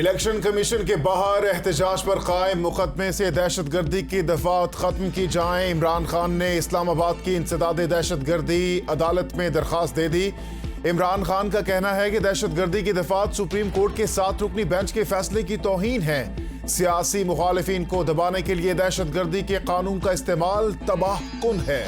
Election commission के बाहर एहतजाज पर कायम मुकदमे से दहशतगर्दी की दफात खत्म की जाए। इमरान खान ने इस्लामाबाद की इंसदाद दहशतगर्दी अदालत में दरखास्त दे दी। इमरान खान का कहना है कि दहशतगर्दी की दफात सुप्रीम कोर्ट के 7 रुकनी बेंच के फैसले की तौहीन है। सियासी मुखालिफिन को दबाने के लिए दहशतगर्दी के कानून का इस्तेमाल तबाहकुन है।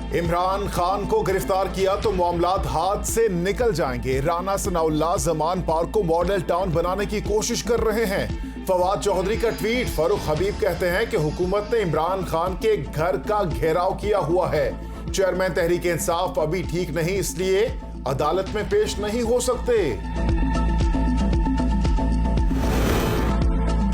इमरान खान को गिरफ्तार किया तो मामलात हाथ से निकल जाएंगे। राना सनाउल्लाह जमान पार्क को मॉडल टाउन बनाने की कोशिश कर रहे हैं। फवाद चौधरी का ट्वीट। फारूक हबीब कहते हैं कि हुकूमत ने इमरान खान के घर का घेराव किया हुआ है। चेयरमैन तहरीक इंसाफ अभी ठीक नहीं, इसलिए अदालत में पेश नहीं हो सकते।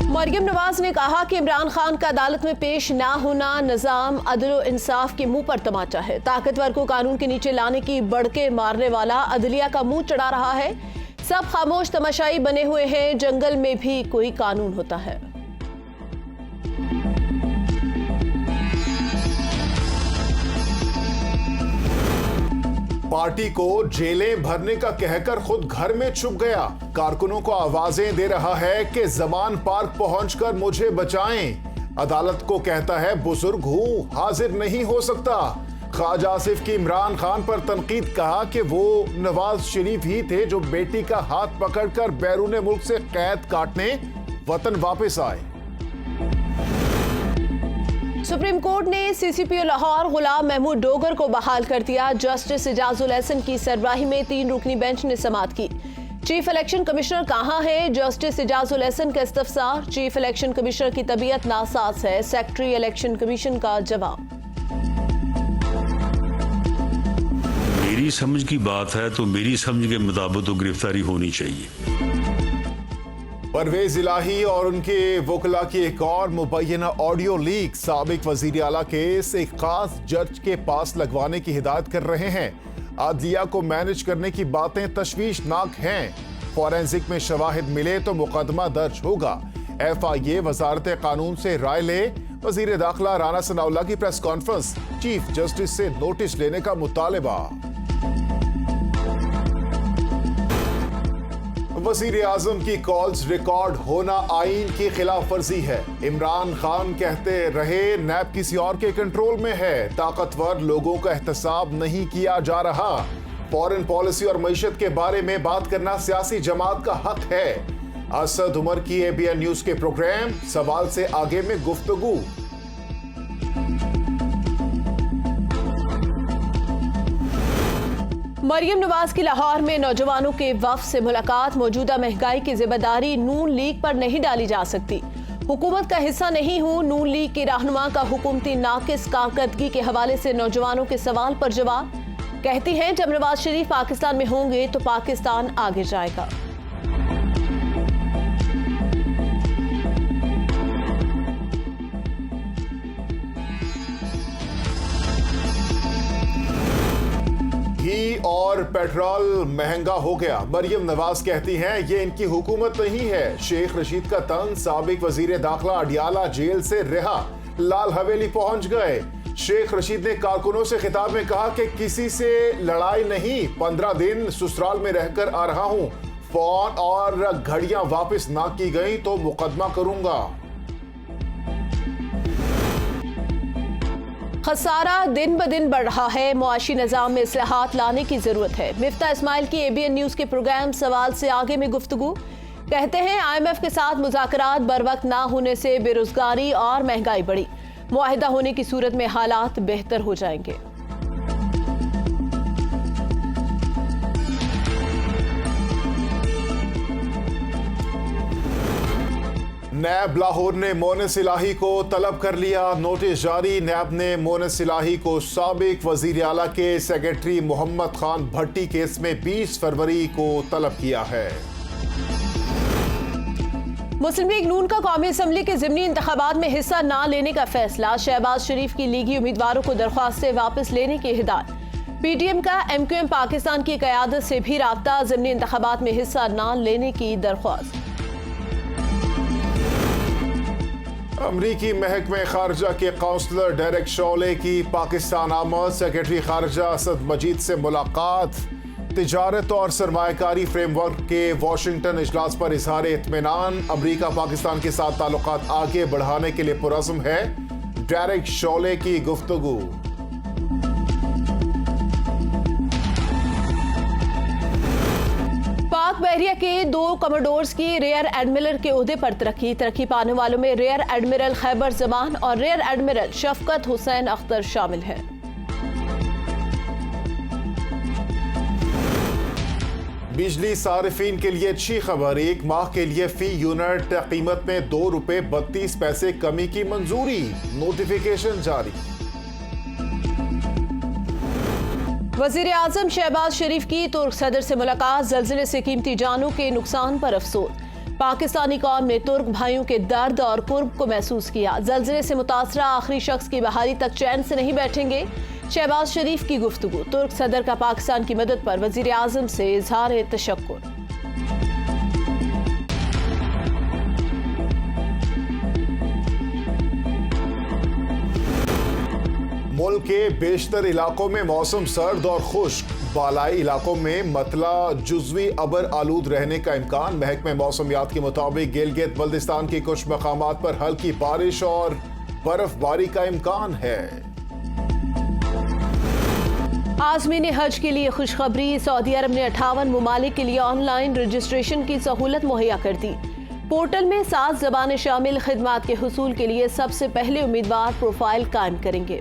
मरियम नवाज ने कहा कि इमरान खान का अदालत में पेश ना होना निजाम अदल इंसाफ के मुंह पर तमाचा है। ताकतवर को कानून के नीचे लाने की बड़के मारने वाला अदलिया का मुंह चढ़ा रहा है। सब खामोश तमाशाई बने हुए हैं। जंगल में भी कोई कानून होता है। पार्टी को जेलें भरने का कहकर खुद घर में छुप गया। कारकुनों को आवाजें दे रहा है कि जमान पार्क पहुंचकर मुझे बचाएं। अदालत को कहता है बुजुर्ग हूं, हाजिर नहीं हो सकता। ख्वाजा आसिफ की इमरान खान पर तनकीद। कहा कि वो नवाज शरीफ ही थे जो बेटी का हाथ पकड़कर बैरून मुल्क से कैद काटने वतन वापस आए। सुप्रीम कोर्ट ने सीसीपीओ लाहौर गुलाम महमूद डोगर को बहाल कर दिया। जस्टिस इजाजुल हसन की सरबराही में 3 रुकनी बेंच ने समाअत की। चीफ इलेक्शन कमिश्नर कहां है? जस्टिस इजाजुल हसन का इस्तफसार। चीफ इलेक्शन कमिश्नर की तबीयत नासाज है। सेक्रेटरी इलेक्शन कमीशन का जवाब। मेरी समझ की बात है तो मेरी समझ के मुताबिक तो गिरफ्तारी होनी चाहिए। परवेज इलाही और उनके वकला की एक और मुबैना ऑडियो लीक। साबिक वजीर आला केस एक खास जज के पास लगवाने की हिदायत कर रहे हैं। आदलिया को मैनेज करने की बातें तशवीशनाक हैं। फॉरेंसिक में शवाहिद मिले तो मुकदमा दर्ज होगा। FIA वजारत कानून से राय ले। वजीर दाखिला राना सनाउल्लाह की प्रेस कॉन्फ्रेंस। चीफ जस्टिस से नोटिस लेने का मुतालबा। वजीर आजम की कॉल्स रिकॉर्ड होना आईन की खिलाफ वर्जी है। इमरान खान कहते रहे नैब किसी और के कंट्रोल में है। ताकतवर लोगों का एहतसाब नहीं किया जा रहा। फॉरेन पॉलिसी और मईशत के बारे में बात करना सियासी जमात का हक है। असद उमर की ABN न्यूज के प्रोग्राम सवाल से आगे में गुफ्तगू। मरियम नवाज की लाहौर में नौजवानों के वफ्द से मुलाकात। मौजूदा महंगाई की जिम्मेदारी नून लीग पर नहीं डाली जा सकती। हुकूमत का हिस्सा नहीं हूं। नून लीग के रहनुमा का हुकूमती नाकिस कारकर्दगी के हवाले से नौजवानों के सवाल पर जवाब। कहती हैं जब नवाज शरीफ पाकिस्तान में होंगे तो पाकिस्तान आगे जाएगा। घी और पेट्रोल महंगा हो गया। मरियम नवाज कहती हैं ये इनकी हुकूमत नहीं है। शेख रशीद का तंज। साबिक वजीर दाखिला अडियाला जेल से रिहा, लाल हवेली पहुंच गए। शेख रशीद ने कारकुनों से खिताब में कहा कि किसी से लड़ाई नहीं, 15 दिन ससुराल में रहकर आ रहा हूं। फोन और घड़ियां वापस ना की गई तो मुकदमा करूंगा। खसारा दिन ब दिन बढ़ रहा है। मुआशी निजाम में इस्लाहात लाने की जरूरत है। मिफ्ता इस्माइल की ABN न्यूज के प्रोग्राम सवाल से आगे में गुफ्तगू। कहते हैं IMF के साथ मुज़ाकरात बरवक्त ना होने से बेरोजगारी और महंगाई बढ़ी। मुआहिदा होने की सूरत में हालात बेहतर हो जाएंगे। नैब लाहौर ने मोनिस इलाही को तलब कर लिया। नोटिस जारी। नैब ने मोनिस इलाही को साबिक वजीर आला के सेक्रेटरी मोहम्मद खान भट्टी केस में 20 फरवरी को तलब किया है। मुस्लिम लीग नून का कौमी असम्बली के ज़िमनी इंतखाबात में हिस्सा ना लेने का फैसला। शहबाज शरीफ की लीगी उम्मीदवारों को दरख्वास्तें वापस लेने की हिदायत। PTM का MQM पाकिस्तान की क़यादत से भी राब्ता। ज़िमनी इंतखाबात में हिस्सा ना लेने की दरख्वास्त। अमरीकी महकमे खारजा के काउंसलर डेरेक शौले की पाकिस्तान आमद। सेक्रेटरी खारजा असद मजीद से मुलाकात। तिजारत और सरमायाकारी फ्रेमवर्क के वाशिंगटन इजलास पर इजहार इत्मीनान। अमरीका पाकिस्तान के साथ ताल्लुकात आगे बढ़ाने के लिए पुरज़्म है। डेरेक शौले की गुफ्तगू। पाक बहरिया के 2 कमोडोर्स की रेयर एडमिरल के ओहदे पर तरक्की पाने वालों में रेयर एडमिरल खैबर जमान और रेयर एडमिरल शफकत हुसैन अख्तर शामिल हैं। बिजली सारिफीन के लिए अच्छी खबर। 1 माह के लिए फी यूनिट कीमत में ₹2.32 कमी की मंजूरी। नोटिफिकेशन जारी। वजीर आजम शहबाज शरीफ की तुर्क सदर से मुलाकात। ज़लज़ले से कीमती जानों के नुकसान पर अफसोस। पाकिस्तानी कौम ने तुर्क भाइयों के दर्द और कुर्ब को महसूस किया। ज़लज़ले से मुतासरा आखिरी शख्स की बहाली तक चैन से नहीं बैठेंगे। शहबाज शरीफ की गुफ्तगू। तुर्क सदर का पाकिस्तान की मदद पर वजीर आजम से इजहार तशक्कुर। मुल्क के बेशतर इलाकों में मौसम सर्द और खुश्क। बालाई इलाकों में मतला जुज़वी अबर आलूद रहने का इम्कान। महकमे मौसमियात के मुताबिक गिलगित बल्दिस्तान की कुछ मकामात पर हल्की बारिश और बर्फबारी का इम्कान है। आज़मीन हज के लिए खुशखबरी। सऊदी अरब ने 58 मुमालिक के लिए ऑनलाइन रजिस्ट्रेशन की सहूलत मुहैया कर दी। पोर्टल में 7 ज़बानें शामिल खिदमात के हुसूल के लिए सबसे पहले उम्मीदवार प्रोफाइल कायम करेंगे।